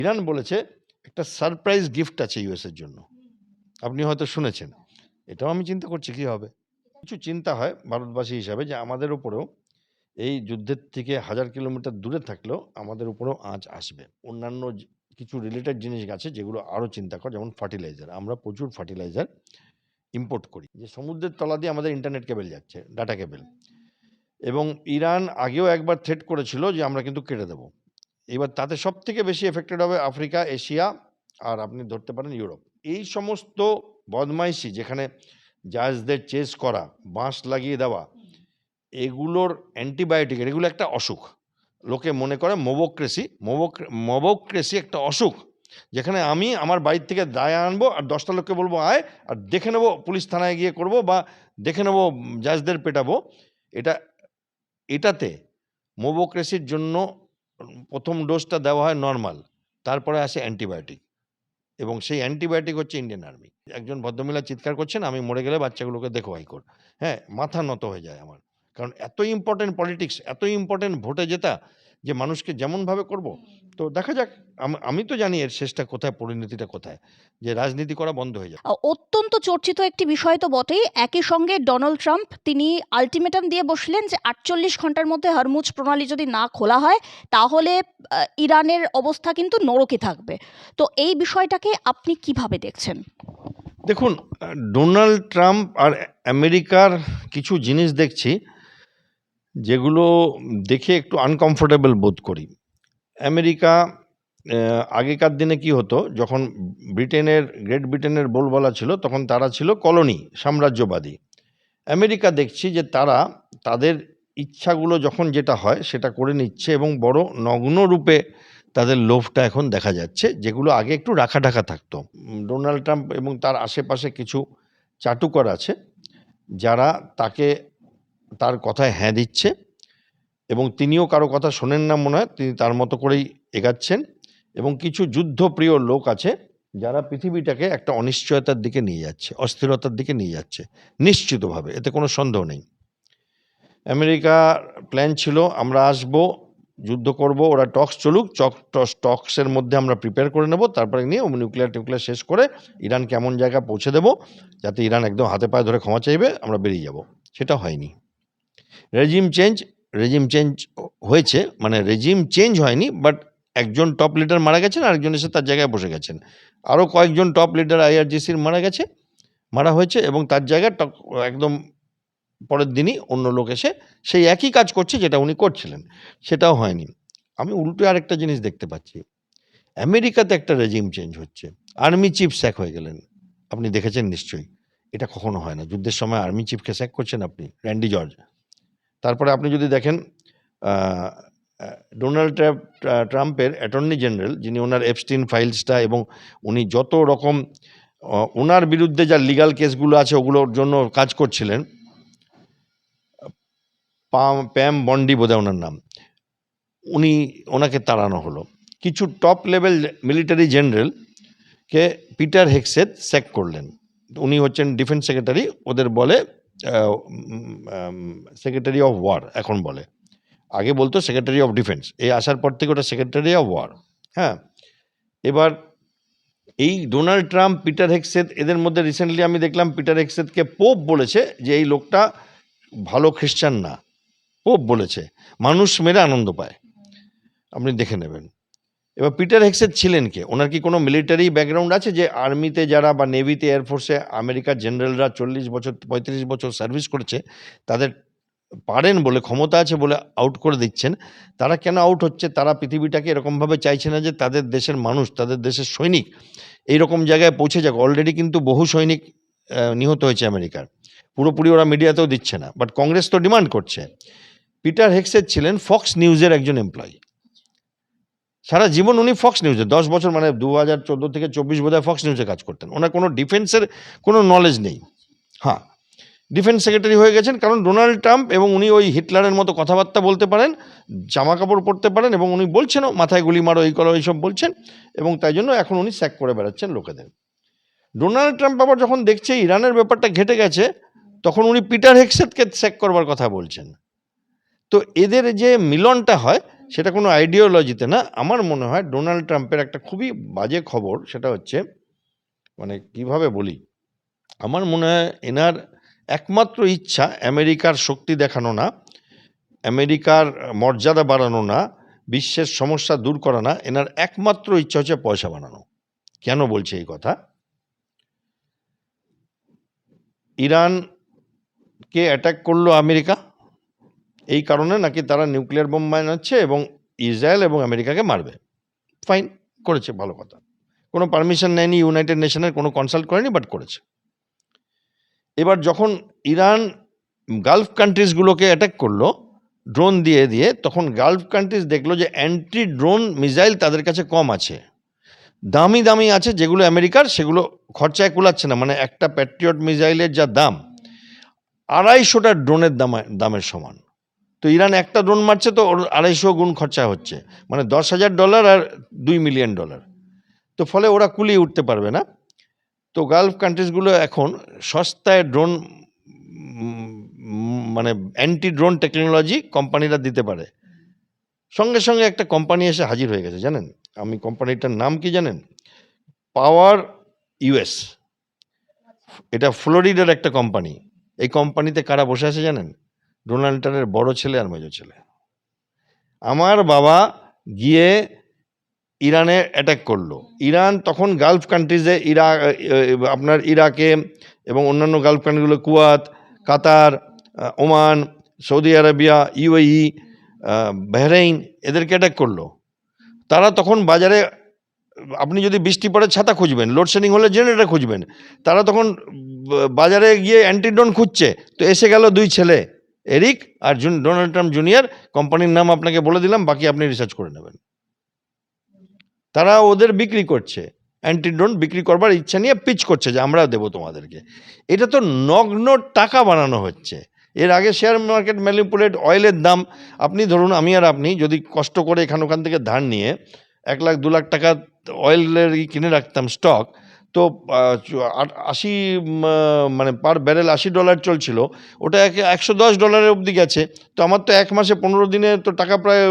Iran বলেছে একটা surprise gift আছে ইউএস এর জন্য। আপনি হয়তো শুনেছেন। এটাও আমি চিন্তা করছি কি হবে। কিছু চিন্তা হয় ভারতবাসী হিসাবে যে আমাদের উপরেও এই যুদ্ধের থেকে 1000 কিলোমিটার দূরে থাকলেও আমাদের উপরেও আঁচ আসবে। অন্যান্য কিছু রিলেটেড জিনিস আছে যেগুলো আরও চিন্তা করে, যেমন ফার্টিলাইজার। আমরা প্রচুর ফার্টিলাইজার ইম্পোর্ট করি, যে সমুদ্রের তলা দিয়ে আমাদের ইন্টারনেট কেবল যাচ্ছে, ডাটা কেবল। এবং ইরান আগেও একবার থ্রেট করেছিল যে আমরা কিন্তু কেটে দেবো। এবার তাতে সব থেকে বেশি এফেক্টেড হবে আফ্রিকা, এশিয়া, আর আপনি ধরতে পারেন ইউরোপ। এই সমস্ত বদমাইশি, যেখানে জাহাজদের চেস করা, বাঁশ লাগিয়ে দেওয়া, এগুলোর অ্যান্টিবায়োটিক, এগুলো একটা অসুখ। লোকে মনে করে মোবোক্রেসি একটা অসুখ, যেখানে আমি আমার বাড়ির থেকে দায় আনবো আর 10টা লোককে বলবো আয়, আর দেখে নেবো পুলিশ থানায় গিয়ে করব, বা দেখে নেবো জাজদের পেটাবো। এটাতে মোবোক্রেসির জন্য প্রথম ডোজটা দেওয়া হয় নর্মাল, তারপরে আসে অ্যান্টিবায়োটিক, এবং সেই অ্যান্টিবায়োটিক হচ্ছে ইন্ডিয়ান আর্মি। একজন ভদ্রমহিলা চিৎকার করছেন, আমি মরে গেলে বাচ্চাগুলোকে দেখো হাইকোর্ট। হ্যাঁ, মাথা নত হয়ে যায় আমার, কারণ এত ইম্পর্টেন্ট পলিটিক্স, এত ইম্পর্টেন্ট ভোটে জেতা, যে মানুষকে যেমনভাবে করব। তো দেখা যাক, আমি তো জানি এর শেষটা কোথায়, পরিণতিটা কোথায়, যে রাজনীতি করা বন্ধ হয়ে যায়। অত্যন্ত চর্চিত একটি বিষয় তো বটেই। একই সঙ্গে ডোনাল্ড ট্রাম্প তিনি আলটিমেটাম দিয়ে বসলেন যে 48 ঘন্টার মধ্যে হরমুজ প্রণালী যদি না খোলা হয় তাহলে ইরানের অবস্থা কিন্তু নরকে থাকবে। তো এই বিষয়টাকে আপনি কিভাবে দেখছেন? দেখুন, ডোনাল্ড ট্রাম্প আর আমেরিকার কিছু জিনিস দেখছি যেগুলো দেখে একটু আনকমফোর্টেবল বোধ করি। আমেরিকা, আগেকার দিনে কি হতো, যখন গ্রেট ব্রিটেনের বলবলা ছিল, তখন তারা ছিল কলোনি, সাম্রাজ্যবাদী। আমেরিকা দেখছি যে তারা তাদের ইচ্ছাগুলো যখন যেটা হয় সেটা করে নিচ্ছে, এবং বড় নগ্ন রূপে তাদের লোভটা এখন দেখা যাচ্ছে, যেগুলো আগে একটু রাখা ঢাকা থাকতো। ডোনাল্ড ট্রাম্প এবং তার আশেপাশে কিছু চাটুকার আছে যারা তার কথায় হ্যাঁ দিচ্ছে, এবং তিনিও কারো কথা শোনেন না মনে হয়, তিনি তার মতো করেই এগাচ্ছেন। এবং কিছু যুদ্ধপ্রিয় লোক আছে যারা পৃথিবীটাকে একটা অনিশ্চয়তার দিকে নিয়ে যাচ্ছে, অস্থিরতার দিকে নিয়ে যাচ্ছে, নিশ্চিতভাবে, এতে কোনো সন্দেহ নেই। আমেরিকার প্ল্যান ছিল আমরা আসব, যুদ্ধ করব, ওরা টক্স চলুক, টক্সের মধ্যে আমরা প্রিপেয়ার করে নেব, তারপরে নিয়ে নিউক্লিয়ার শেষ করে ইরানকে এমন জায়গায় পৌঁছে দেব যাতে ইরান একদম হাতে পায়ে ধরে ক্ষমা চাইবে, আমরা বেরিয়ে যাব। সেটা হয়নি। রেজিম চেঞ্জ হয়েছে, মানে রেজিম চেঞ্জ হয়নি, বাট একজন টপ লিডার মারা গেছেন, আরেকজন এসে তার জায়গায় বসে গেছেন। আরও কয়েকজন টপ লিডার আইআরজিসির মারা হয়েছে, এবং তার জায়গায় একদম পরের দিনই অন্য লোক এসে সেই একই কাজ করছে যেটা উনি করছিলেন, সেটাও হয়নি। আমি উল্টো আরেকটা জিনিস দেখতে পাচ্ছি, আমেরিকাতে একটা রেজিম চেঞ্জ হচ্ছে, আর্মি চিফ স্যাক হয়ে গেলেন। আপনি দেখেছেন নিশ্চয়ই, এটা কখনো হয় না, যুদ্ধের সময় আর্মি চিফকে স্যাক করছেন আপনি, র্যান্ডি জর্জ। তারপরে আপনি যদি দেখেন ডোনাল্ড ট্রাম্পের অ্যাটর্নি জেনারেল, যিনি ওনার এপস্টিন ফাইলসটা, এবং উনি যত রকম ওনার বিরুদ্ধে যা লিগাল কেসগুলো আছে ওগুলোর জন্য কাজ করছিলেন, প্যাম বন্ডি বোধহয় ওনার নাম, ওনাকে তাড়ানো হলো। কিছু টপ লেভেল মিলিটারি জেনারেলকে পিটার হেগসেথ স্যাক করলেন। উনি হচ্ছেন ডিফেন্স সেক্রেটারি, ওদের বলে সেক্রেটারি অফ ওয়ার এখন বলে, আগে বলতো সেক্রেটারি অফ ডিফেন্স, এই আসার পর থেকে ওটা সেক্রেটারি অফ ওয়ার। হ্যাঁ, এবার এই ডোনাল্ড ট্রাম্প, পিটার হেগসেথ, এদের মধ্যে রিসেন্টলি আমি দেখলাম পিটার হেগসেথকে পোপ বলেছে যে এই লোকটা ভালো খ্রিস্টান না, পোপ বলেছে, মানুষ মেরে আনন্দ পায়, আপনি দেখে নেবেন। এবার পিটার হেগসেথ ছিলেন কে? ওনার কি কোনো মিলিটারি ব্যাকগ্রাউন্ড আছে, যে আর্মিতে যারা বা নেভিতে, এয়ারফোর্সে আমেরিকার জেনারেলরা 40 বছর 35 বছর সার্ভিস করেছে, তাদের পারেন বলে, ক্ষমতা আছে বলে আউট করে দিচ্ছেন? তারা কেন আউট হচ্ছে? তারা পৃথিবীটাকে এরকমভাবে চাইছে না যে তাদের দেশের মানুষ, তাদের দেশের সৈনিক এইরকম জায়গায় পৌঁছে যাক। অলরেডি কিন্তু বহু সৈনিক নিহত হয়েছে আমেরিকার, পুরোপুরি ওরা মিডিয়াতেও দিচ্ছে না, বাট কংগ্রেস তো ডিমান্ড করছে। পিটার হেগসেথ ছিলেন ফক্স নিউজের একজন এমপ্লয়ি, সারা জীবন উনি ফক্স নিউজে 10 বছর, মানে 2014 থেকে 24 বোধহয় ফক্স নিউজে কাজ করতেন। ওনার কোনো ডিফেন্সের কোনো নলেজ নেই। হ্যাঁ, ডিফেন্স সেক্রেটারি হয়ে গেছেন কারণ ডোনাল্ড ট্রাম্প, এবং উনি ওই হিটলারের মতো কথাবার্তা বলতে পারেন, জামা কাপড় পরতে পারেন, এবং উনি বলছেনও মাথায় গুলি মারো, এই করো, এইসব বলছেন, এবং তাই জন্য এখন উনি স্যাক করে বেড়াচ্ছেন লোকেদের। ডোনাল্ড ট্রাম্প আবার যখন দেখছে ইরানের ব্যাপারটা ঘেটে গেছে, তখন উনি পিটার হেগসেথকে স্যাক করবার কথা বলছেন। তো এদের যে মিলনটা হয় সেটা কোনো আইডিওলজিতে না। আমার মনে হয় ডোনাল্ড ট্রাম্পের একটা খুবই বাজে খবর, সেটা হচ্ছে মানে কিভাবে বলি, আমার মনে হয় এনার একমাত্র ইচ্ছা আমেরিকার শক্তি দেখানো না, আমেরিকার মর্যাদা বাড়ানো না, বিশ্বের সমস্যা দূর করা না, এনার একমাত্র ইচ্ছা হচ্ছে পয়সা বানানো। কেন বলছে এই কথা? ইরানকে অ্যাটাক করলো আমেরিকা, এই কারণে নাকি তারা নিউক্লিয়ার বোম বানাচ্ছে এবং ইসরায়েল এবং আমেরিকাকে মারবে। ফাইন, করেছে, ভালো কথা। কোনো পারমিশন নেয়নি, ইউনাইটেড নেশনের কোনো কনসাল্ট করেনি, বাট করেছে। এবার যখন ইরান গালফ কান্ট্রিজগুলোকে অ্যাটাক করলো ড্রোন দিয়ে দিয়ে, তখন গালফ কান্ট্রিজ দেখলো যে অ্যান্টি ড্রোন মিসাইল তাদের কাছে কম আছে, দামি দামি আছে, যেগুলো আমেরিকার সেগুলো খরচায় কুলাচ্ছে না। মানে একটা প্যাট্রিয়ট মিসাইলের যা দাম 250টা ড্রোনের দামের সমান। তো ইরান একটা ড্রোন মারছে তো ওর 250 গুণ খরচা হচ্ছে, মানে $10,000 আর $2 মিলিয়ন। তো ফলে ওরা কুলিয়ে উঠতে পারবে না। তো গালফ কান্ট্রিজগুলো এখন সস্তায় ড্রোন মানে অ্যান্টি ড্রোন টেকনোলজি কোম্পানিরা দিতে পারে। সঙ্গে সঙ্গে একটা কোম্পানি এসে হাজির হয়ে গেছে, জানেন? আমি কোম্পানিটার নাম কি জানেন? পাওয়ার ইউএস। এটা ফ্লোরিডার একটা কোম্পানি। এই কোম্পানিতে কারা বসে আছে জানেন? ডোনাল্ড ট্রাম্পের বড় ছেলে আর মেজো ছেলে। আমার বাবা গিয়ে ইরানে অ্যাটাক করলো। ইরান তখন গালফ কান্ট্রিজে আপনার ইরাকে এবং অন্যান্য গালফ কান্ট্রিগুলো, Kuwait, Qatar, Oman, Saudi Arabia, UAE, Bahrain, এদেরকে অ্যাটাক করলো। তারা তখন বাজারে, আপনি যদি বৃষ্টি পড়ে ছাতা খুঁজবেন, লোডশেডিং হলে জেনারেটর খুঁজবেন, তারা তখন বাজারে গিয়ে অ্যান্টিড্রোন খুঁজছে। তো এসে গেল দুই ছেলে, এরিক আর ডোনাল্ড ট্রাম্প জুনিয়র। কোম্পানির নাম আপনাকে বলে দিলাম, বাকি আপনি রিসার্চ করে নেবেন। তারা ওদের বিক্রি করছে, অ্যান্টিড্রোন বিক্রি করবার ইচ্ছা নিয়ে পিচ করছে যে আমরা দেবো তোমাদেরকে। এটা তো নগ্ন টাকা বানানো হচ্ছে। এর আগে শেয়ার মার্কেট ম্যানিপুলেট, অয়েলের দাম, আপনি ধরুন আমি আর আপনি যদি কষ্ট করে ওখান থেকে ধার নিয়ে 1 লাখ 2 লাখ টাকা অয়েলের কিনে রাখতাম স্টক, তো 80 মানে পার ব্যারেল $80 চলছিল, ওটা $110 অবধি গেছে। তো আমার তো 1 মাসে 15 দিনে তো টাকা প্রায়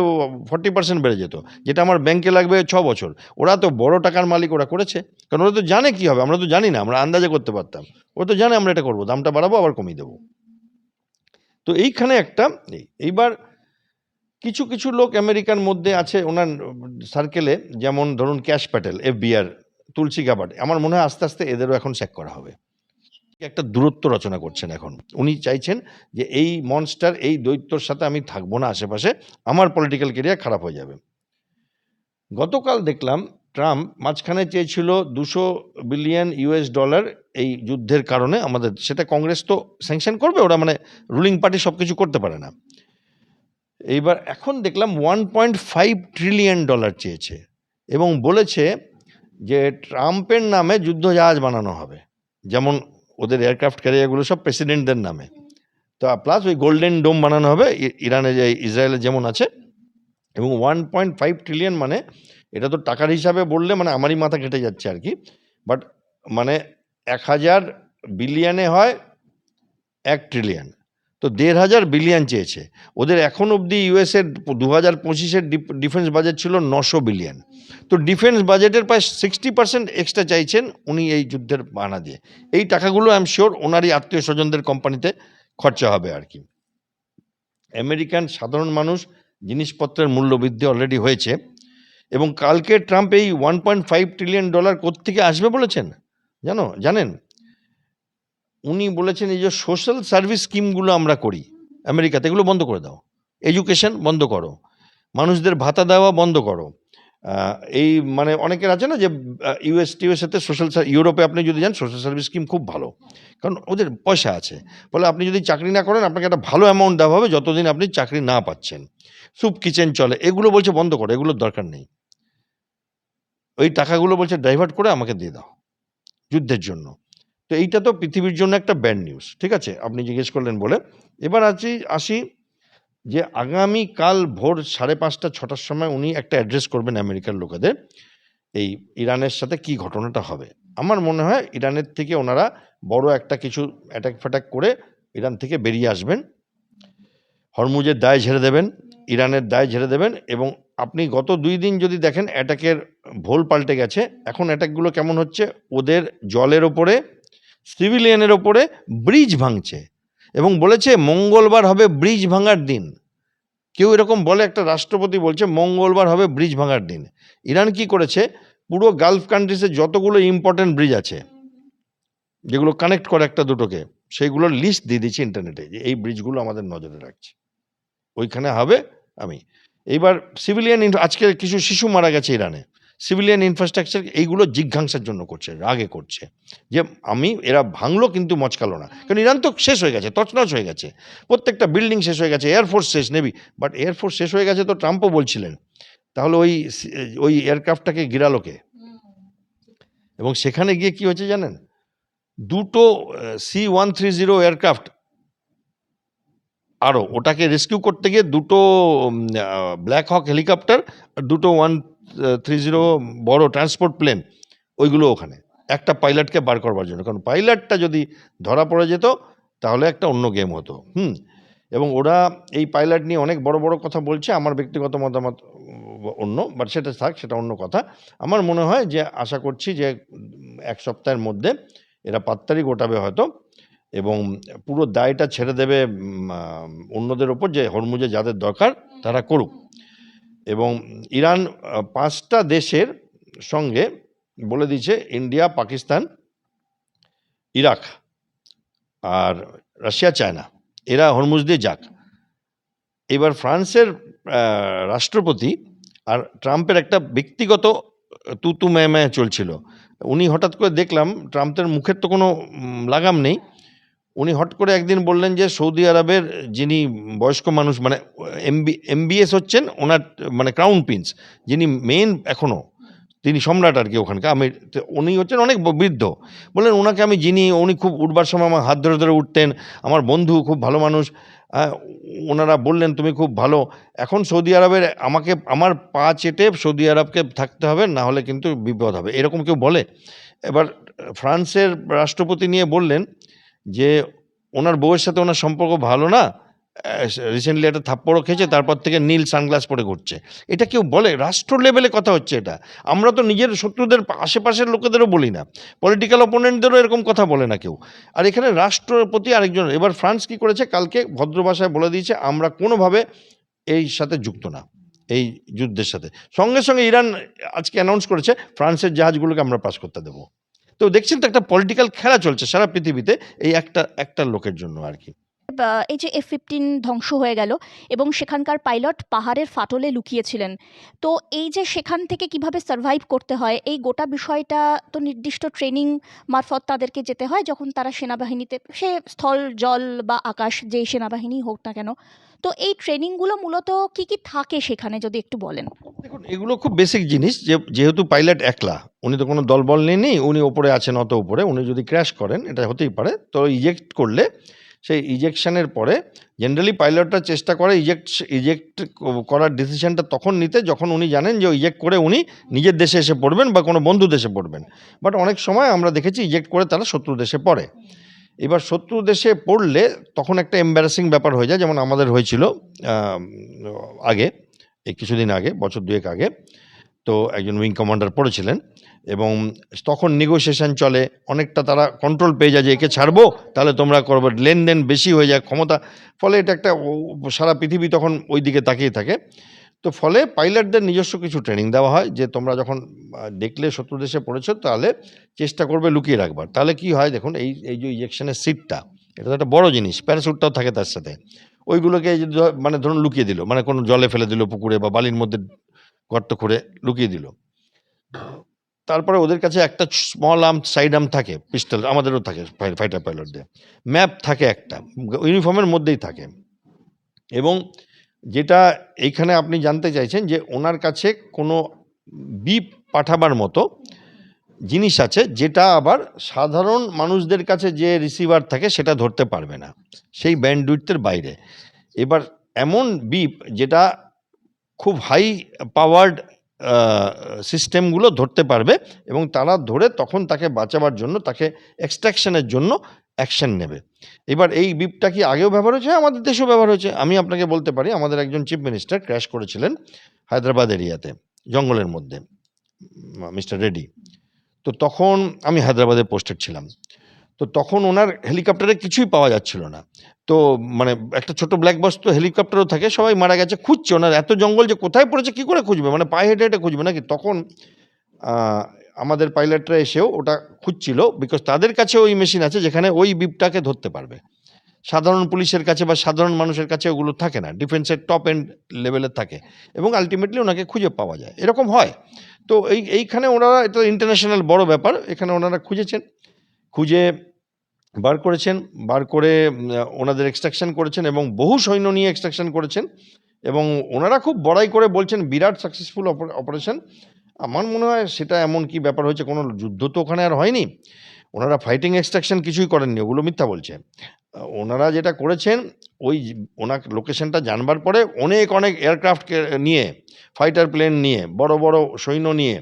40% বেড়ে যেত, যেটা আমার ব্যাংকে লাগবে 6 বছর। ওরা তো বড় টাকার মালিক, ওরা করেছে, কারণ ওরা তো জানে কি হবে, আমরা তো জানি না, আমরা আন্দাজে করতে পারতাম। ওরা তো জানে আমরা এটা করবো, দামটা বাড়াবো আবার কমিয়ে দেবো। তো এইখানে একটা এইবার কিছু কিছু লোক আমেরিকার মধ্যে আছে ওনার সার্কেলে, যেমন ধরুন ক্যাশ প্যাটেল, এফবিআর, তুলসী গাবার্ড। আমার মনে হয় আস্তে আস্তে এদেরও এখন স্যাক করা হবে। একটা দূরত্ব রচনা করছেন এখন। উনি চাইছেন যে এই মনস্টার, এই দৈত্যর সাথে আমি থাকবো না আশেপাশে, আমার পলিটিক্যাল কেরিয়ার খারাপ হয়ে যাবে। গতকাল দেখলাম ট্রাম্প মাঝখানে চেয়েছিল $200 বিলিয়ন এই যুদ্ধের কারণে আমাদের, সেটা কংগ্রেস তো স্যাংশন করবে, ওরা মানে রুলিং পার্টি সব কিছু করতে পারে না। এইবার এখন দেখলাম $1.5 ট্রিলিয়ন চেয়েছে এবং বলেছে যে ট্রাম্পের নামে যুদ্ধজাহাজ বানানো হবে, যেমন ওদের এয়ারক্রাফট ক্যারিয়ারগুলো সব প্রেসিডেন্টদের নামে। তো প্লাস ওই গোল্ডেন ডোম বানানো হবে ইরানে, যে ইসরায়েলে যেমন আছে। এবং 1.5 ট্রিলিয়ন মানে এটা তো টাকার হিসাবে বললে মানে আমারই মাথা কেটে যাচ্ছে আর কি। বাট মানে 1000 বিলিয়নে হয় 1 ট্রিলিয়ন, তো 1500 বিলিয়ন চেয়েছে। ওদের এখন অবধি ইউএসের 2025-এর ডিফেন্স বাজেট ছিল 900 বিলিয়ন। তো ডিফেন্স বাজেটের প্রায় 60% এক্সট্রা চাইছেন উনি এই যুদ্ধের বাহানা দিয়ে। এই টাকাগুলো আই এম শিওর ওনারই আত্মীয় স্বজনদের কোম্পানিতে খরচা হবে আর কি। আমেরিকান সাধারণ মানুষ, জিনিসপত্রের মূল্য বৃদ্ধি অলরেডি হয়েছে। এবং কালকে ট্রাম্প এই $1.5 ট্রিলিয়ন কোত্থেকে আসবে বলেছেন জানেন? উনি বলেছেন এই যে সোশ্যাল সার্ভিস স্কিমগুলো আমরা করি আমেরিকাতে, এগুলো বন্ধ করে দাও, এডুকেশন বন্ধ করো, মানুষদের ভাতা দেওয়া বন্ধ করো। এই মানে অনেকের আছে না যে ইউএসএতে সোশ্যাল, ইউরোপে আপনি যদি যান সোশ্যাল সার্ভিস স্কিম খুব ভালো, কারণ ওদের পয়সা আছে। ফলে আপনি যদি চাকরি না করেন আপনাকে একটা ভালো অ্যামাউন্ট দেওয়া হবে যতদিন আপনি চাকরি না পাচ্ছেন। স্যুপ কিচেন চলে, এগুলো বলছে বন্ধ করো, এগুলোর দরকার নেই। ওই টাকাগুলো বলছে ডাইভার্ট করে আমাকে দিয়ে দাও যুদ্ধের জন্য। তো এইটা তো পৃথিবীর জন্য একটা ব্যাড নিউজ, ঠিক আছে, আপনি জিজ্ঞেস করলেন বলে। এবার আসি যে আগামীকাল ভোর 5:30-6টার সময় উনি একটা অ্যাড্রেস করবেন আমেরিকার লোকেদের, এই ইরানের সাথে কি ঘটনাটা হবে। আমার মনে হয় ইরানের থেকে ওনারা বড় একটা কিছু অ্যাটাক ফ্যাটাক করে ইরান থেকে বেরিয়ে আসবেন, হরমুজের দায় ঝেড়ে দেবেন, ইরানের দায় ঝেড়ে দেবেন। এবং আপনি গত 2 দিন যদি দেখেন অ্যাটাকের ভোল পাল্টে গেছে। এখন অ্যাটাকগুলো কেমন হচ্ছে, ওদের জলের ওপরে, সিভিলিয়ানের ওপরে ব্রিজ ভাঙছে এবং বলেছে মঙ্গলবার হবে ব্রিজ ভাঙার দিন। কেউ এরকম বলে, একটা রাষ্ট্রপতি বলছে মঙ্গলবার হবে ব্রিজ ভাঙার দিন। ইরান কি করেছে, পুরো গালফ কান্ট্রিজে যতগুলো ইম্পর্টেন্ট ব্রিজ আছে যেগুলো কানেক্ট করে একটা দুটোকে, সেইগুলোর লিস্ট দিয়ে দিচ্ছে ইন্টারনেটে যে এই ব্রিজগুলো আমাদের নজরে রাখছে, ওইখানে হবে। আমি এইবার সিভিলিয়ান, আজকে কিছু শিশু মারা গেছে ইরানে, সিভিলিয়ান ইনফ্রাস্ট্রাকচার, এইগুলো জিজ্ঞাসার জন্য করছে, রাগে করছে যে এরা ভাঙলো কিন্তু মচকালো না। কারণ ইরান তো শেষ হয়ে গেছে, তছনছ হয়ে গেছে, প্রত্যেকটা বিল্ডিং শেষ হয়ে গেছে, এয়ারফোর্স শেষ, নেভি। বাট এয়ারফোর্স শেষ হয়ে গেছে তো ট্রাম্পও বলছিলেন, তাহলে ওই এয়ারক্রাফটটাকে গিরালো কে? এবং সেখানে গিয়ে কি হয়েছে জানেন, দুটো C-130 এয়ারক্রাফট, আরও ওটাকে রেস্কিউ করতে গিয়ে দুটো ব্ল্যাক হক হেলিকপ্টার আর দুটো 130 বড় ট্রান্সপোর্ট প্লেন, ওইগুলো ওখানে একটা পাইলটকে বার করবার জন্য। কারণ পাইলটটা যদি ধরা পড়ে যেত তাহলে একটা অন্য গেম হতো। এবং ওরা এই পাইলট নিয়ে অনেক বড় বড় কথা বলছে, আমার ব্যক্তিগত মতামত অন্য, বাট সেটা থাক, সেটা অন্য কথা। আমার মনে হয় যে, আশা করছি যে 1 সপ্তাহের মধ্যে এরা পাত্তারি গোটাবে হয়তো, এবং পুরো দায়টা ছেড়ে দেবে অন্যদের ওপর, যে হরমুজে যাদের দরকার তারা করুক। এবং ইরান 5টা দেশের সঙ্গে বলে দিয়েছে, ইন্ডিয়া, পাকিস্তান, ইরাক আর রাশিয়া, চায়না, এরা হরমুজ দিয়ে যাক। এবার ফ্রান্সের রাষ্ট্রপতি আর ট্রাম্পের একটা ব্যক্তিগত তুতু ম্যায় চলছিল। উনি হঠাৎ করে দেখলাম, ট্রাম্পের মুখের তো কোনো লাগাম নেই, উনি হট করে একদিন বললেন যে সৌদি আরবের যিনি বয়স্ক মানুষ, মানে MBS হচ্ছেন ওনার, মানে ক্রাউন প্রিন্স, যিনি মেন এখনও, তিনি সম্রাট আর কি ওখানকার, উনি হচ্ছেন অনেক বৃদ্ধ। বললেন ওনাকে আমি যিনি, উনি খুব উঠবার সময় আমার হাত ধরে ধরে উঠতেন, আমার বন্ধু, খুব ভালো মানুষ। ওনারা বললেন তুমি খুব ভালো, এখন সৌদি আরবের আমার পা চেটে সৌদি আরবকে থাকতে হবে, না হলে কিন্তু বিপদ হবে, এরকম কেউ বলে? এবার ফ্রান্সের রাষ্ট্রপতি নিয়ে বললেন যে ওনার বউয়ের সাথে ওনার সম্পর্ক ভালো না, রিসেন্টলি একটা থাপ্পড়ও খেয়েছে, তারপর থেকে নীল সানগ্লাস পরে ঘুরছে। এটা কেউ বলে? রাষ্ট্র লেভেলে কথা হচ্ছে এটা। আমরা তো নিজের শত্রুদের, আশেপাশের লোকেদেরও বলি না, পলিটিক্যাল অপোনেন্টদেরও এরকম কথা বলে না কেউ, আর এখানে রাষ্ট্রপতি আরেকজন। এবার ফ্রান্স কি করেছে, কালকে ভদ্র ভাষায় বলে দিয়েছে আমরা কোনোভাবে এই সাথে যুক্ত না, এই যুদ্ধের সাথে। সঙ্গে সঙ্গে ইরান আজকে অ্যানাউন্স করেছে ফ্রান্সের জাহাজগুলোকে আমরা পাস করতে দেবো। তো দেখছেন তো, একটা পলিটিক্যাল খেলা চলছে সারা পৃথিবীতে, এই একটা লোকের জন্য আর কি। এই যে F-15 ধ্বংস হয়ে গেল এবং সেখানকার পাইলট পাহাড়ের ফাটলে লুকিয়েছিলেন, তো এই যে সেখান থেকে কিভাবে সার্ভাইভ করতে হয়, এই গোটা বিষয়টা তো নির্দিষ্ট ট্রেনিং মারফত তাদেরকে যেতে হয়, যখন তারা সেনাবাহিনীতে, সে স্থল, জল বা আকাশ, যেই সেনাবাহিনী হোক না কেন। তো এই ট্রেনিংগুলো মূলত কি কি থাকে সেখানে, যদি একটু বলেন। দেখুন, এগুলো খুব বেসিক জিনিস, যেহেতু পাইলট একলা, উনি তো কোনো দলবল নেই, উনি ওপরে আছেন, অত উপরে, উনি যদি ক্র্যাশ করেন, এটা হতেই পারে, তো ইজেক্ট করলে, সেই ইজেকশনের পরে জেনারেলি পাইলটরা চেষ্টা করে ইজেক্ট করার ডিসিশনটা তখন নিতে যখন উনি জানেন যে ইজেক্ট করে উনি নিজের দেশে এসে পড়বেন বা কোনো বন্ধু দেশে পড়বেন। বাট অনেক সময় আমরা দেখেছি ইজেক্ট করে তারা শত্রু দেশে পড়ে। এবার শত্রু দেশে পড়লে তখন একটা এম্বারাসিং ব্যাপার হয়ে যায়, যেমন আমাদের হয়েছিল আগে, এই কিছুদিন আগে, বছর 2 আগে। তো একজন উইং কমান্ডার পড়েছিলেন এবং তখন নেগোসিয়েশন চলে, অনেকটা তারা কন্ট্রোল পেয়ে যায় যে একে ছাড়বো তাহলে তোমরা করবে, লেনদেন বেশি হয়ে যায়, ক্ষমতা, ফলে এটা একটা সারা পৃথিবী তখন ওই দিকে তাকিয়ে থাকে। তো ফলে পাইলটদের নিজস্ব কিছু ট্রেনিং দেওয়া হয় যে তোমরা যখন দেখলে শত্রু দেশে পড়েছো তাহলে চেষ্টা করবে লুকিয়ে রাখবার। তাহলে কি হয় দেখুন, এই যে ইজেকশনের সিটটা, এটা তো একটা বড় জিনিস, প্যারাশুটটাও থাকে তার সাথে, ওইগুলোকে মানে ধরুন লুকিয়ে দিল, মানে কোনো জলে ফেলে দিল, পুকুরে বা বালির মধ্যে গর্ত করে লুকিয়ে দিল। তারপরে ওদের কাছে একটা স্মল আর্ম, সাইড আর্ম থাকে, পিস্টল, আমাদেরও থাকে ফাইটার পাইলটদের, ম্যাপ থাকে একটা, ইউনিফর্মের মধ্যেই থাকে। এবং যেটা এইখানে আপনি জানতে চাইছেন যে ওনার কাছে কোনো বিপ পাঠাবার মতো জিনিস আছে, যেটা আবার সাধারণ মানুষদের কাছে যে রিসিভার থাকে সেটা ধরতে পারবে না, সেই ব্যান্ডউইডথের বাইরে। এবার এমন বিপ যেটা খুব হাই পাওয়ার্ড সিস্টেমগুলো ধরতে পারবে, এবং তারা ধরে তখন তাকে বাঁচাবার জন্য, তাকে এক্সট্রাকশনের জন্য অ্যাকশন নেবে। এবার এই বিপটা কি আগেও ব্যবহার হয়েছে? হ্যাঁ, আমাদের দেশেও ব্যবহার হয়েছে। আমি আপনাকে বলতে পারি আমাদের একজন চিফ মিনিস্টার ক্র্যাশ করেছিলেন হায়দ্রাবাদ এরিয়াতে, জঙ্গলের মধ্যে, মিস্টার রেড্ডি। তো তখন আমি হায়দ্রাবাদে পোস্টেড ছিলাম। তো তখন ওনার হেলিকপ্টারে কিছুই পাওয়া যাচ্ছিল না। তো মানে একটা ছোট ব্ল্যাক বক্স তো হেলিকপ্টারও থাকে, সবাই মারা গেছে, খুঁজছে। ওনার এত জঙ্গল যে কোথায় পড়েছে কি করে খুঁজবে? মানে পায়ে হেঁটে, হেঁটে খুঁজবে নাকি? তখন আ আমাদের পাইলটরা এসেও ওটা খুঁজছিল, বিকজ তাদের কাছে ওই মেশিন আছে যেখানে ওই বিপটাকে ধরতে পারবে। সাধারণ পুলিশের কাছে বা সাধারণ মানুষের কাছে ওগুলো থাকে না। ডিফেন্সের টপ এন্ড লেভেলের থাকে এবং আল্টিমেটলি ওনাকে খুঁজে পাওয়া যায়। এরকম হয়। তো এইখানে ওনারা, এটা ইন্টারন্যাশনাল বড় ব্যাপার। এখানে ওনারা খুঁজেছেন। খুঁজে বার করেছেন। বার করে ওনাদের এক্সট্রাকশন করেছেন এবং বহু সৈন্য নিয়ে এক্সট্রাকশন করেছেন এবং ওনারা খুব বড়াই করে বলছেন বিরাট সাকসেসফুল অপারেশন। আমার মনে হয় সেটা এমন কি ব্যাপার হয়েছে, কোনো যুদ্ধ তো ওখানে আর হয়নি। ওনারা ফাইটিং এক্সট্রাকশন কিছুই করেননি, ওগুলো মিথ্যা বলছে। ওনারা যেটা করেছেন, ওই ওনার লোকেশনটা জানবার পরে অনেক অনেক এয়ারক্রাফটকে নিয়ে, ফাইটার প্লেন নিয়ে, বড় বড় সৈন্য নিয়ে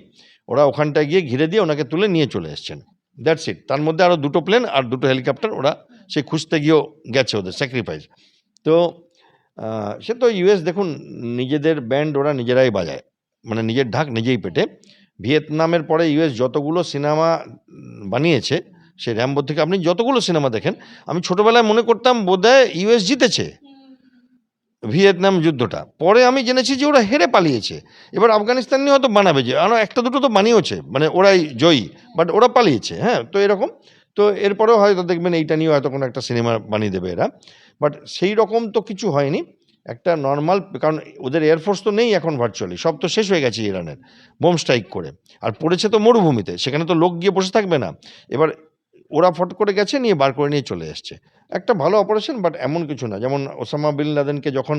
ওরা ওখানটায় গিয়ে ঘিরে দিয়ে ওনাকে তুলে নিয়ে চলে এসছেন। That's it. তার মধ্যে আরও দুটো প্লেন আর দুটো হেলিকপ্টার ওরা সে খুঁজতে গিয়েও গেছে, ওদের স্যাক্রিফাইস। তো সে তো ইউএস দেখুন, নিজেদের ব্যান্ড ওরা নিজেরাই বাজায়, মানে নিজের ঢাক নিজেই পেটে। ভিয়েতনামের পরে ইউএস যতগুলো সিনেমা বানিয়েছে, সে র্যাম্বো থেকে আপনি যতগুলো সিনেমা দেখেন, আমি ছোটবেলায় মনে করতাম বোধহয় ইউএস জিতেছে ভিয়েতনাম যুদ্ধটা। পরে আমি জেনেছি যে ওরা হেরে পালিয়েছে। এবার আফগানিস্তান নিয়ে হয়তো বানাবে, যে আরও একটা দুটো তো বানিয়েছে, মানে ওরাই জয়ী, বাট ওরা পালিয়েছে। হ্যাঁ, তো এরকম। তো এরপরেও হয়তো দেখবেন এইটা নিয়েও হয়তো কোনো একটা সিনেমা বানিয়ে দেবে এরা। বাট সেই রকম তো কিছু হয়নি। একটা নর্মাল, কারণ ওদের এয়ারফোর্স তো নেই এখন, ভার্চুয়ালি সব তো শেষ হয়ে গেছে ইরানের বোম স্ট্রাইক করে। আর পড়েছে তো মরুভূমিতে, সেখানে তো লোক গিয়ে বসে থাকবে না। এবার ওরা ফট করে গেছে, নিয়ে বার করে নিয়ে চলে এসছে। একটা ভালো অপারেশন, বাট এমন কিছু না। যেমন ওসামা বিন লাদেনকে যখন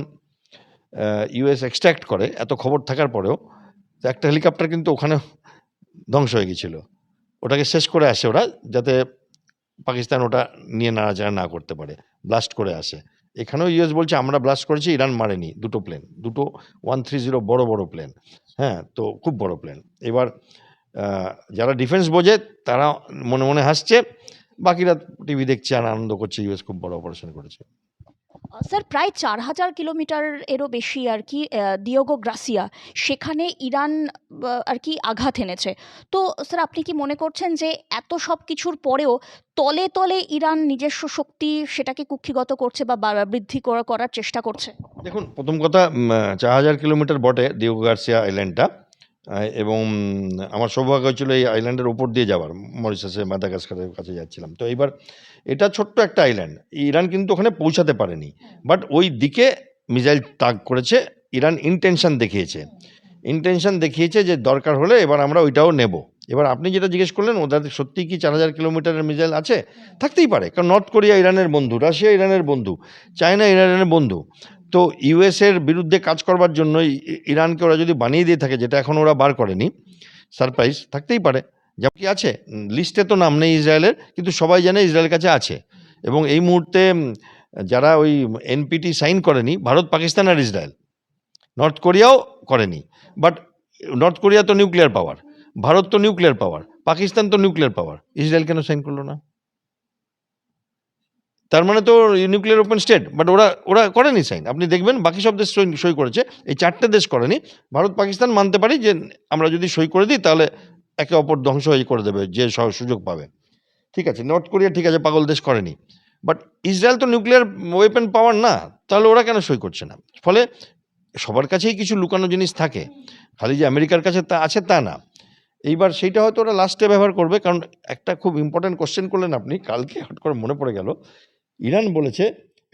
ইউএস এক্সট্র্যাক্ট করে, এত খবর থাকার পরেও, তো একটা হেলিকপ্টার কিন্তু ওখানে ধ্বংস হয়ে গেছিল। ওটাকে শেষ করে আসে ওরা, যাতে পাকিস্তান ওটা নিয়ে নাড়াচাড়া না করতে পারে, ব্লাস্ট করে আসে। এখানেও ইউএস বলছে আমরা ব্লাস্ট করেছি, ইরান মারেনি। দুটো প্লেন, দুটো 130 বড় বড় প্লেন। হ্যাঁ, তো খুব বড় প্লেন। এবার যারা ডিফেন্স বোঝে তারা মনে মনে হাসছে, বাকিরা টিভি দেখছে আর আনন্দ করছে, ইউএস খুব বড় অপারেশন করেছে। স্যার, প্রায় ৪,০০০ কিলোমিটার এরও বেশি আর কি দিয়েগো গার্সিয়া, সেখানে ইরান আর কি আঘাত এনেছে। তো স্যার, আপনি কি মনে করছেন যে এত সব কিছুর পরেও তলে তলে ইরান নিজস্ব শক্তি সেটাকে কুক্ষিগত করছে বা বৃদ্ধি করার চেষ্টা করছে? দেখুন, প্রথম কথা, ৪,০০০ কিলোমিটার বটে দিয়েগো গার্সিয়া আইল্যান্ডটা। এবং আমার সৌভাগ্য হয়েছিল এই আইল্যান্ডের উপর দিয়ে যাওয়ার। মরিশাসে মাদাগাস্কারের কাছে যাচ্ছিলাম। তো এইবার এটা ছোট্ট একটা আইল্যান্ড। ইরান কিন্তু ওখানে পৌঁছাতে পারেনি। বাট ওই দিকে মিসাইল তাক করেছে। ইরান ইনটেনশন দেখিয়েছে। ইনটেনশন দেখিয়েছে যে দরকার হলে এবার আমরা ওইটাও নেব। এবার আপনি যেটা জিজ্ঞেস করলেন, ওদের সত্যিই কি ৪,০০০ কিলোমিটারের মিসাইল আছে? থাকতেই পারে। কারণ নর্থ কোরিয়া ইরানের বন্ধু, রাশিয়া ইরানের বন্ধু, চায়না ইরানের বন্ধু। তো ইউএসের বিরুদ্ধে কাজ করবার জন্য ইরানকে ওরা যদি বানিয়ে দিয়ে থাকে, যেটা এখন ওরা বার করেনি, সারপ্রাইজ থাকতেই পারে। যেমন কি আছে, লিস্টে তো নাম নেই ইসরায়েলের, কিন্তু সবাই জানে ইসরায়েলের কাছে আছে। এবং এই মুহূর্তে যারা ওই এনপিটি সাইন করেনি, ভারত, পাকিস্তান আর ইসরায়েল। নর্থ কোরিয়াও করেনি। বাট নর্থ কোরিয়া তো নিউক্লিয়ার পাওয়ার, ভারত তো নিউক্লিয়ার পাওয়ার, পাকিস্তান তো নিউক্লিয়ার পাওয়ার, ইসরায়েল কেন সাইন করলো না? তার মানে তো নিউক্লিয়ার ওপেন স্টেট, বাট ওরা ওরা করেনি সাইন। আপনি দেখবেন বাকি সব দেশ সই করেছে, এই 4টে দেশ করেনি। ভারত, পাকিস্তান মানতে পারি যে আমরা যদি সই করে দিই তাহলে একে অপর ধ্বংস হয়ে করে দেবে যে সুযোগ পাবে। ঠিক আছে, নর্থ কোরিয়া ঠিক আছে, পাগল দেশ, করেনি। বাট ইসরায়েল তো নিউক্লিয়ার ওয়েপেন পাওয়ার না, তাহলে ওরা কেন সই করছে না? ফলে সবার কাছেই কিছু লুকানো জিনিস থাকে, খালি যে আমেরিকার কাছে তা আছে তা না। এইবার সেইটা হয়তো ওরা লাস্টে ব্যবহার করবে। কারণ একটা খুব ইম্পর্টেন্ট কোশ্চেন করলেন আপনি, কালকে হট করে মনে পড়ে গেল। ইরান বলেছে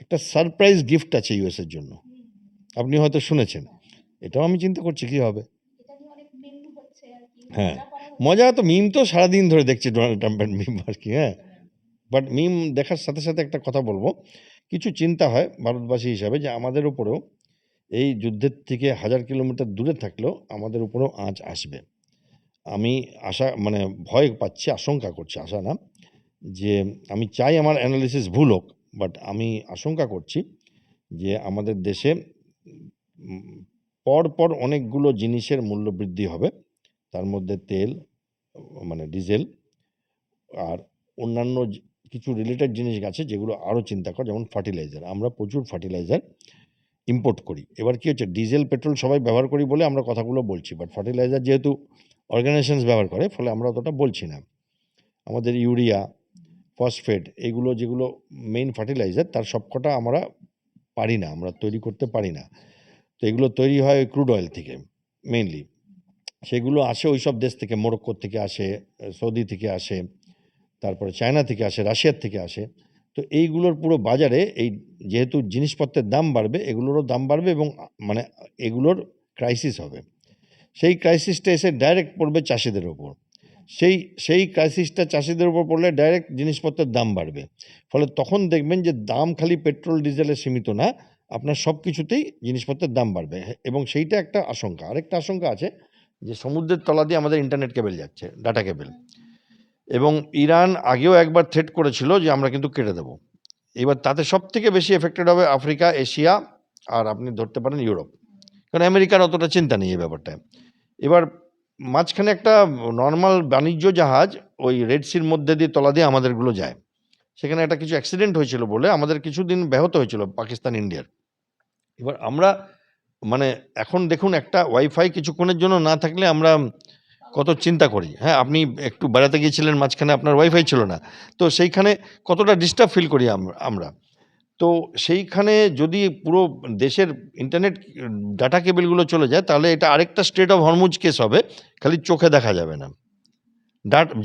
একটা সারপ্রাইজ গিফট আছে ইউএস এর জন্য। আপনি হয়তো শুনেছেন। এটাও আমি চিন্তা করছি কি হবে। হ্যাঁ, মজা তো, মিম তো সারাদিন ধরে দেখছি, ডোনাল্ড ট্রাম্পের মিম আর কি। হ্যাঁ, বাট মিম দেখার সাথে সাথে একটা কথা বলবো, কিছু চিন্তা হয় ভারতবাসী হিসাবে যে আমাদের উপরেও এই যুদ্ধের থেকে 1000 কিলোমিটার দূরে থাকলেও আমাদের উপরেও আঁচ আসবে। আমি আশা, মানে ভয় পাচ্ছি, আশঙ্কা করছি, আশা না, যে আমি চাই আমার অ্যানালিসিস ভুল হোক, বাট আমি আশঙ্কা করছি যে আমাদের দেশে পর অনেকগুলো জিনিসের মূল্য বৃদ্ধি হবে। তার মধ্যে তেল, মানে ডিজেল, আর অন্যান্য কিছু রিলেটেড জিনিস আছে যেগুলো আরও চিন্তা কর, যেমন ফার্টিলাইজার। আমরা প্রচুর ফার্টিলাইজার ইম্পোর্ট করি। এবার কী হচ্ছে, ডিজেল পেট্রোল সবাই ব্যবহার করি বলে আমরা কথাগুলো বলছি, বাট ফার্টিলাইজার যেহেতু অর্গানাইজেশনস ব্যবহার করে, ফলে আমরা অতটা বলছি না। আমাদের ইউরিয়া, ফসফেট, এগুলো যেগুলো মেইন ফার্টিলাইজার, তার সবকটা আমরা পারি না, আমরা তৈরি করতে পারি না। তো এগুলো তৈরি হয় ক্রুড অয়েল থেকে মেইনলি। সেগুলো আসে ওই সব দেশ থেকে, মরক্কো থেকে আসে, সৌদি থেকে আসে, তারপরে চায়না থেকে আসে, রাশিয়ার থেকে আসে। তো এইগুলোর পুরো বাজারে এই যেহেতু জিনিসপত্রের দাম বাড়বে, এগুলোরও দাম বাড়বে এবং মানে এগুলোর ক্রাইসিস হবে। সেই ক্রাইসিসটা এসে ডাইরেক্ট পড়বে চাষিদের ওপর। সেই ক্রাইসিসটা চাষিদের উপর পড়লে ডাইরেক্ট জিনিসপত্রের দাম বাড়বে। ফলে তখন দেখবেন যে দাম খালি পেট্রোল ডিজেলে সীমিত না, আপনার সব কিছুতেই জিনিসপত্রের দাম বাড়বে। এবং সেইটা একটা আশঙ্কা। আরেকটা আশঙ্কা আছে যে সমুদ্রের তলা দিয়ে আমাদের ইন্টারনেট কেবল যাচ্ছে, ডাটা কেবল, এবং ইরান আগেও একবার থ্রেট করেছিল যে আমরা কিন্তু কেটে দেবো। এবার তাতে সব থেকে বেশি এফেক্টেড হবে আফ্রিকা, এশিয়া, আর আপনি ধরতে পারেন ইউরোপ, কারণ আমেরিকার অতটা চিন্তা নেই এই ব্যাপারটায়। এবার মাঝখানে একটা নর্মাল বাণিজ্য জাহাজ ওই রেড সির মধ্যে দিয়ে তলা দিয়ে আমাদেরগুলো যায়, সেখানে একটা কিছু অ্যাক্সিডেন্ট হয়েছিল বলে আমাদের কিছুদিন ব্যাহত হয়েছিল পাকিস্তান ইন্ডিয়ার। এবার আমরা মানে এখন দেখুন, একটা ওয়াইফাই কিছুক্ষণের জন্য না থাকলে আমরা কত চিন্তা করি। হ্যাঁ, আপনি একটু বেড়াতে গিয়েছিলেন, মাঝখানে আপনার ওয়াইফাই ছিল না, তো সেইখানে কতটা ডিস্টার্ব ফিল করি আমরা। তো সেইখানে যদি পুরো দেশের ইন্টারনেট ডাটা কেবলগুলো চলে যায়, তাহলে এটা আরেকটা স্ট্রেট অফ হরমুজ কেস হবে, খালি চোখে দেখা যাবে না।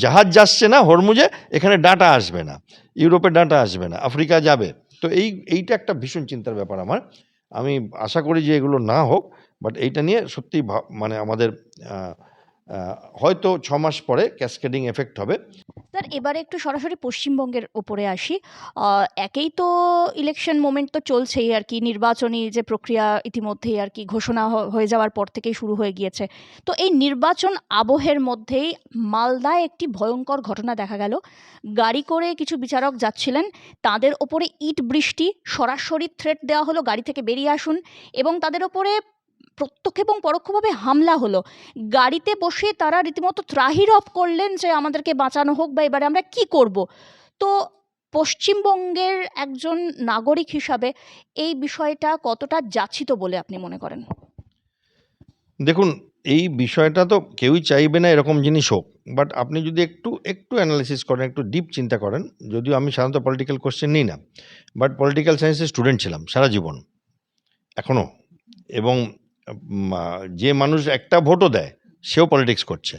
জাহাজ যাচ্ছে না হরমুজে, এখানে ডাটা আসবে না, ইউরোপে ডাটা আসবে না, আফ্রিকা যাবে। তো এইটা একটা ভীষণ চিন্তার ব্যাপার আমার। আমি আশা করি যে এগুলো না হোক, বাট এইটা নিয়ে সত্যিই মানে আমাদের হয়তো 6 মাস পরে ক্যাসকেডিং এফেক্ট হবে। স্যার, এবারে একটু সরাসরি পশ্চিমবঙ্গের ওপরে আসি। একেই তো ইলেকশন মোমেন্ট তো চলছেই আর কি, নির্বাচনী যে প্রক্রিয়া ইতিমধ্যেই আর কি ঘোষণা হয়ে যাওয়ার পর থেকেই শুরু হয়ে গিয়েছে। তো এই নির্বাচন আবহের মধ্যেই মালদায় একটি ভয়ঙ্কর ঘটনা দেখা গেল। গাড়ি করে কিছু বিচারক যাচ্ছিলেন, তাদের ওপরে ইট বৃষ্টি, সরাসরি থ্রেট দেওয়া হলো গাড়ি থেকে বেরিয়ে আসুন, এবং তাদের ওপরে প্রত্যক্ষ এবং পরোক্ষভাবে হামলা হলো। গাড়িতে বসে তারা রীতিমতো ত্রাহিরব করলেন যে আমাদেরকে বাঁচানো হোক, বা এবারে আমরা কি করব। তো পশ্চিমবঙ্গের একজন নাগরিক হিসাবে এই বিষয়টা কতটা যাচ্ছিত বলে আপনি মনে করেন? দেখুন, এই বিষয়টা তো কেউই চাইবে না এরকম জিনিস হোক, বাট আপনি যদি একটু অ্যানালাইসিস করেন, একটু ডিপ চিন্তা করেন, যদিও আমি সাধারণত পলিটিক্যাল কোশ্চেন নিই না, বাট পলিটিক্যাল সায়েন্সের স্টুডেন্ট ছিলাম সারা জীবন, এখনও। এবং যে মানুষ একটা ভোটও দেয় সেও পলিটিক্স করছে।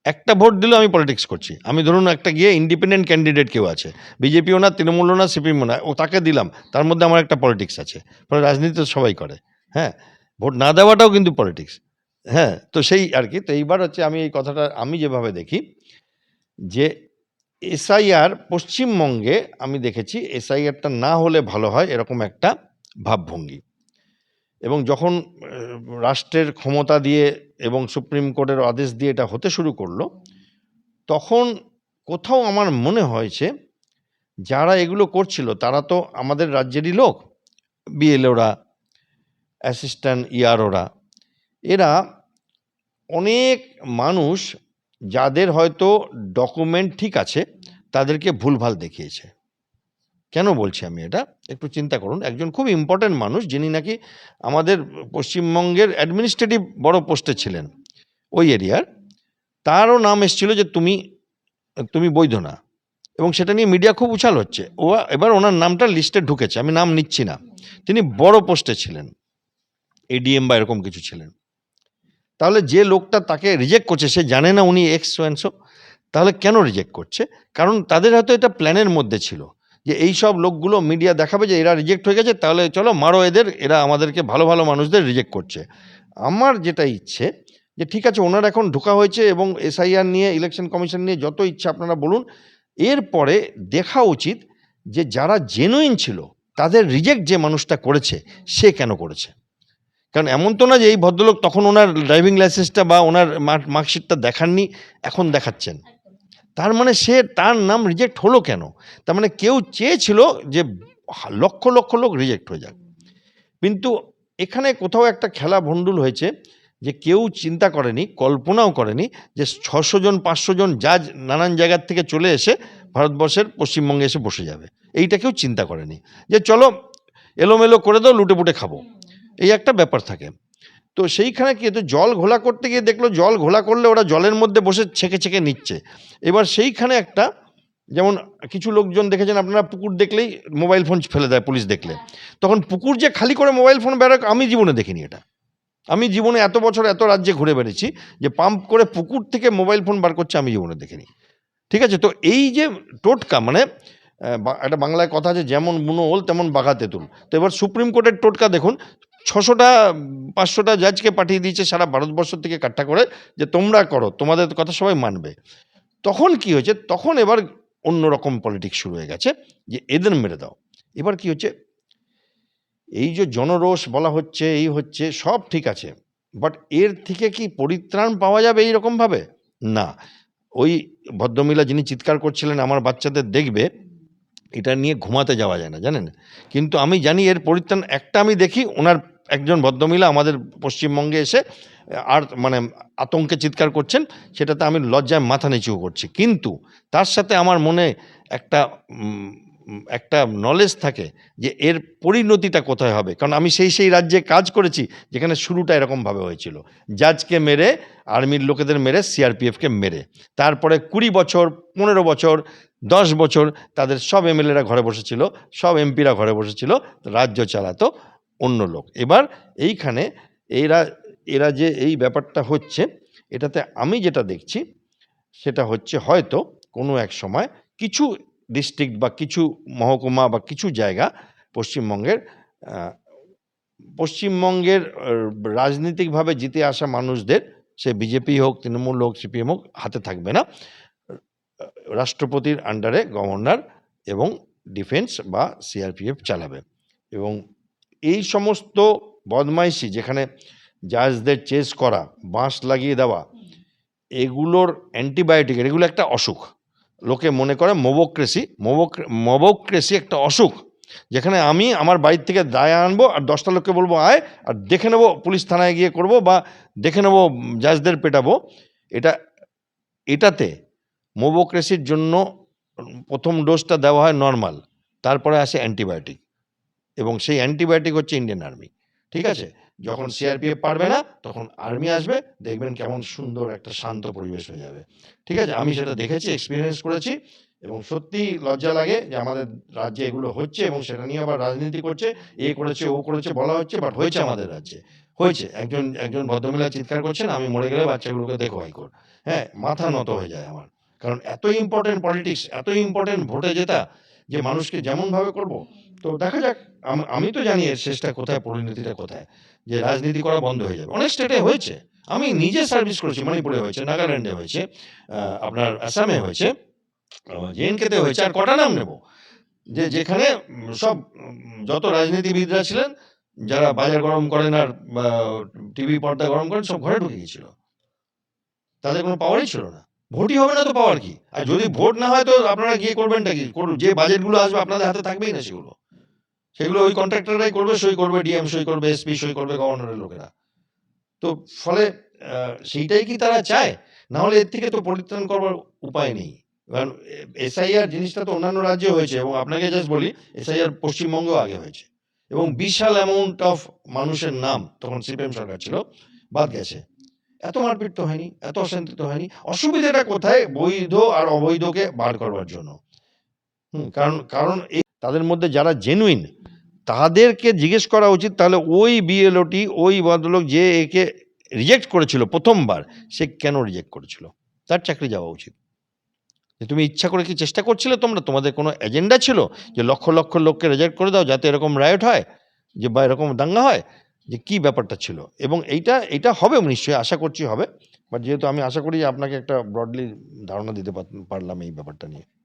একটা ভোট দিলেও আমি পলিটিক্স করছি। আমি ধরুন একটা গিয়ে ইন্ডিপেন্ডেন্ট ক্যান্ডিডেট কেউ আছে, বিজেপিও না, তৃণমূলও না, সিপিএমও না, ও তাকে দিলাম, তার মধ্যে আমার একটা পলিটিক্স আছে। ফলে রাজনীতি তো সবাই করে। হ্যাঁ, ভোট না দেওয়াটাও কিন্তু পলিটিক্স। হ্যাঁ, তো সেই আর কি। তো এইবার হচ্ছে আমি এই কথাটা আমি যেভাবে দেখি যে এসআইআর পশ্চিমবঙ্গে আমি দেখেছি এসআইআরটা না হলে ভালো হয় এরকম একটা ভাবভঙ্গি। এবং যখন রাষ্ট্রের ক্ষমতা দিয়ে এবং সুপ্রিম কোর্টের আদেশ দিয়ে এটা হতে শুরু করলো, তখন কোথাও আমার মনে হয়েছে যারা এগুলো করছিল তারা তো আমাদের রাজ্যেরই লোক, বিএলওরা, অ্যাসিস্ট্যান্ট ইআরওরা, এরা অনেক মানুষ যাদের হয়তো ডকুমেন্ট ঠিক আছে তাদেরকে ভুলভাল দেখিয়েছে। কেন বলছি আমি এটা, একটু চিন্তা করুন। একজন খুব ইম্পর্ট্যান্ট মানুষ, যিনি নাকি আমাদের পশ্চিমবঙ্গের অ্যাডমিনিস্ট্রেটিভ বড় পোস্টে ছিলেন ওই এরিয়ার, তারও নাম এসেছিল যে তুমি বৈধ না, এবং সেটা নিয়ে মিডিয়া খুব উছাল হচ্ছে। এবার ওনার নামটা লিস্টে ঢুকেছে, আমি নাম নিচ্ছি না। তিনি বড় পোস্টে ছিলেন, এডিএম বা এরকম কিছু ছিলেন। তাহলে যে লোকটা তাকে রিজেক্ট করছে সে জানে না উনি এক্স সোয়ানসো, তাহলে কেন রিজেক্ট করছে? কারণ তাদের হয়তো এটা প্ল্যানের মধ্যে ছিল যে এই সব লোকগুলো মিডিয়া দেখাবে যে এরা রিজেক্ট হয়ে গেছে, তাহলে চলো মারো এদের, এরা আমাদেরকে ভালো ভালো মানুষদের রিজেক্ট করছে। আমার যেটা ইচ্ছে যে ঠিক আছে, ওনার এখন ঢোকা হয়েছে এবং এসআইআর নিয়ে, ইলেকশন কমিশন নিয়ে যত ইচ্ছা আপনারা বলুন, এরপরে দেখা উচিত যে যারা জেনুইন ছিল তাদের রিজেক্ট যে মানুষটা করেছে সে কেন করেছে। কারণ এমন তো না যে এই ভদ্রলোক তখন ওনার ড্রাইভিং লাইসেন্সটা বা ওনার মার্কশিটটা দেখাননি, এখন দেখাচ্ছেন। তার মানে তার নাম রিজেক্ট হলো কেন? তার মানে কেউ চেয়েছিল যে লক্ষ লক্ষ লোক রিজেক্ট হয়ে যাক। কিন্তু এখানে কোথাও একটা খেলা ভণ্ডুল হয়েছে যে কেউ চিন্তা করেনি, কল্পনাও করেনি যে 600 জন 500 জন জাজ নানান জায়গার থেকে চলে এসে ভারতবর্ষের পশ্চিমবঙ্গে এসে বসে যাবে। এইটা কেউ চিন্তা করেনি যে চলো এলোমেলো করে দাও, লুটে পুটে খাবো, এই একটা ব্যাপার থাকে। তো সেইখানে কি তো জল ঘোলা করতে গিয়ে দেখলো জল ঘোলা করলে ওরা জলের মধ্যে বসে ছেঁকে ছেঁকে নিচ্ছে। এবার সেইখানে একটা, যেমন কিছু লোকজন দেখেছেন আপনারা, পুকুর দেখলেই মোবাইল ফোন ফেলে দেয় পুলিশ দেখলে। তখন পুকুর যে খালি করে মোবাইল ফোন বেরোয়, আমি জীবনে দেখিনি এটা। আমি জীবনে এত বছর এত রাজ্যে ঘুরে বেড়েছি, যে পাম্প করে পুকুর থেকে মোবাইল ফোন বার করছে আমি জীবনে দেখিনি। ঠিক আছে, তো এই যে টোটকা, মানে একটা বাংলায় কথা আছে, যেমন বুনো ওল তেমন বাঘা তেঁতুল। তো এবার সুপ্রিম কোর্টের টোটকা দেখুন, 600টা 500টা জাজকে পাঠিয়ে দিয়েছে সারা ভারতবর্ষ থেকে কাট্টা করে, যে তোমরা করো, তোমাদের কথা সবাই মানবে। তখন কি হয়েছে, তখন এবার অন্যরকম পলিটিক্স শুরু হয়ে গেছে, যে এদের মেরে দাও। এবার কি হচ্ছে, এই যে জনরোষ বলা হচ্ছে, এই হচ্ছে, সব ঠিক আছে, বাট এর থেকে কি পরিত্রাণ পাওয়া যাবে এইরকমভাবে? না। ওই ভদ্রমহিলা যিনি চিৎকার করছিলেন আমার বাচ্চাদের দেখবে, এটা নিয়ে ঘুমাতে যাওয়া যায় না, জানেন। কিন্তু আমি জানি এর পরিত্রাণ একটা, আমি দেখি ওনার একজন ভদ্রমহিলা আমাদের পশ্চিমবঙ্গে এসে আর মানে আতঙ্কে চিৎকার করছেন, সেটাতে আমি লজ্জায় মাথা নিচু করছি। কিন্তু তার সাথে আমার মনে একটা একটা নলেজ থাকে যে এর পরিণতিটা কোথায় হবে, কারণ আমি সেই রাজ্যে কাজ করেছি যেখানে শুরুটা এরকমভাবে হয়েছিল, জাজকে মেরে, আর্মির লোকেদের মেরে, সিআরপিএফকে মেরে, তারপরে 20 বছর 15 বছর 10 বছর তাদের সব এমএলএরা ঘরে বসেছিল, সব এমপিরা ঘরে বসেছিল, রাজ্য চালাতো অন্য লোক। এবার এইখানে এরা যে এই ব্যাপারটা হচ্ছে, এটাতে আমি যেটা দেখছি সেটা হচ্ছে, হয়তো কোনো এক সময় কিছু ডিস্ট্রিক্ট বা কিছু মহকুমা বা কিছু জায়গা পশ্চিমবঙ্গের রাজনীতিকভাবে জিতে আসা মানুষদের, সে বিজেপি হোক, তৃণমূল হোক, সিপিএম হোক, হাতে থাকবে না। রাষ্ট্রপতির আন্ডারে গভর্নর এবং ডিফেন্স বা সিআরপিএফ চালাবে। এবং এই সমস্ত বদমাইশি, যেখানে জাজদের চেস করা, বাঁশ লাগিয়ে দেওয়া, এগুলোর অ্যান্টিবায়োটিক, এগুলো একটা অসুখ। লোকে মনে করে মবোক্রেসি একটা অসুখ, যেখানে আমি আমার বাড়ির থেকে দায় আনবো আর 10টা লোককে বলবো আয়, আর দেখে নেবো পুলিশ থানায় গিয়ে করব, বা দেখে নেবো জাজদের পেটাবো। এটাতে মোবোক্রেসির জন্য প্রথম ডোজটা দেওয়া হয় নর্মাল, তারপরে আসে অ্যান্টিবায়োটিক, এবং সেই অ্যান্টিবায়োটিক হচ্ছে ইন্ডিয়ান আর্মি। ঠিক আছে, যখন সিআরপিএফ পারবে না, তখন আর্মি আসবে, দেখবেন কেমন সুন্দর একটা শান্ত পরিবেশ হয়ে যাবে। ঠিক আছে, আমি সেটা দেখেছি, এক্সপিরিয়েন্স করেছি, এবং সত্যি লজ্জা লাগে যে আমাদের রাজ্যে এগুলো হচ্ছে, এবং সেটা নিয়ে আবার রাজনীতি করছে, এ করেছে ও করেছে বলা হচ্ছে, বাট হয়েছে আমাদের রাজ্যে, হয়েছে। একজন ভদ্রমহিলা চিৎকার করছেন, আমি মরে গেলে বাচ্চাগুলোকে দেখো হাইকোর্ট, হ্যাঁ, মাথা নত হয়ে যায় আমার। কারণ এত ইম্পর্টেন্ট পলিটিক্স, এত ইম্পর্টেন্ট ভোটে জেতা, যে মানুষকে যেমনভাবে করব। তো দেখা যাক, আমি তো জানি এর শেষটা কোথায়, পরিণতিটা কোথায়, যে রাজনীতি করা বন্ধ হয়ে যাবে। অনেক স্টেটে হয়েছে, আমি নিজে সার্ভিস করেছি, মণিপুরে হয়েছে, নাগাল্যান্ডে হয়েছে, আপনার আসামে হয়েছে, জেএনকেতে হয়েছে, আর কটা নাম নেব, যেখানে সব যত রাজনীতিবিদরা ছিলেন, যারা বাজার গরম করেন আর টিভি পর্দা গরম করেন, সব ঘরে ঢুকে গিয়েছিল, তাদের কোনো পাওয়ারই ছিল না। ভোটই হবে না তো পাওয়ার কি? আর যদি ভোট না হয় তো আপনারা গিয়ে করবেনটা কি? যে বাজেটগুলো আসবে আপনাদের হাতে থাকবেই না, সেগুলো ওই কন্ট্রাক্টররাই করবে, সই করবে, ডিএম সই করবে, এসপি সই করবে, গভর্নরের লোকেরা। তো ফলে সেইটাই কি তারা চায়? না হলে এর থেকে তো পরিত্রাণ করবার উপায় নেই। কারণ এসআইআর জিনিসটা তো অন্যান্য রাজ্যে হয়েছে, এবং আপনাকে জাস্ট বলি, এসআইআর পশ্চিমবঙ্গেও আগে হয়েছে, এবং বিশাল অ্যামাউন্ট অফ মানুষের নাম, তখন সিপিএম সরকার ছিল, বাদ গেছে। এত মারপিট তো হয়নি, এত অশান্তি তো হয়নি। অসুবিধাটা কোথায়? বৈধ আর অবৈধকে বার করবার জন্য। কারণ এই তাদের মধ্যে যারা জেনুইন, তাদেরকে জিজ্ঞেস করা উচিত, তাহলে ওই বিএলওটি, ওই ভদ্রলোক যে একে রিজেক্ট করেছিল প্রথমবার, সে কেন রিজেক্ট করেছিল, তার চাকরি যাওয়া উচিত। যে তুমি ইচ্ছা করে কি চেষ্টা করছিলে, তোমাদের কোনো এজেন্ডা ছিল যে লক্ষ লক্ষ লোককে রিজেক্ট করে দাও যাতে এরকম রায়ট হয়, যে বা এরকম দাঙ্গা হয়, যে কি ব্যাপারটা ছিল? এবং এইটা হবে নিশ্চয়ই, আশা করছি হবে। বাট যেহেতু আমি আশা করি আপনাকে একটা ব্রডলি ধারণা দিতে পারলাম এই ব্যাপারটা নিয়ে।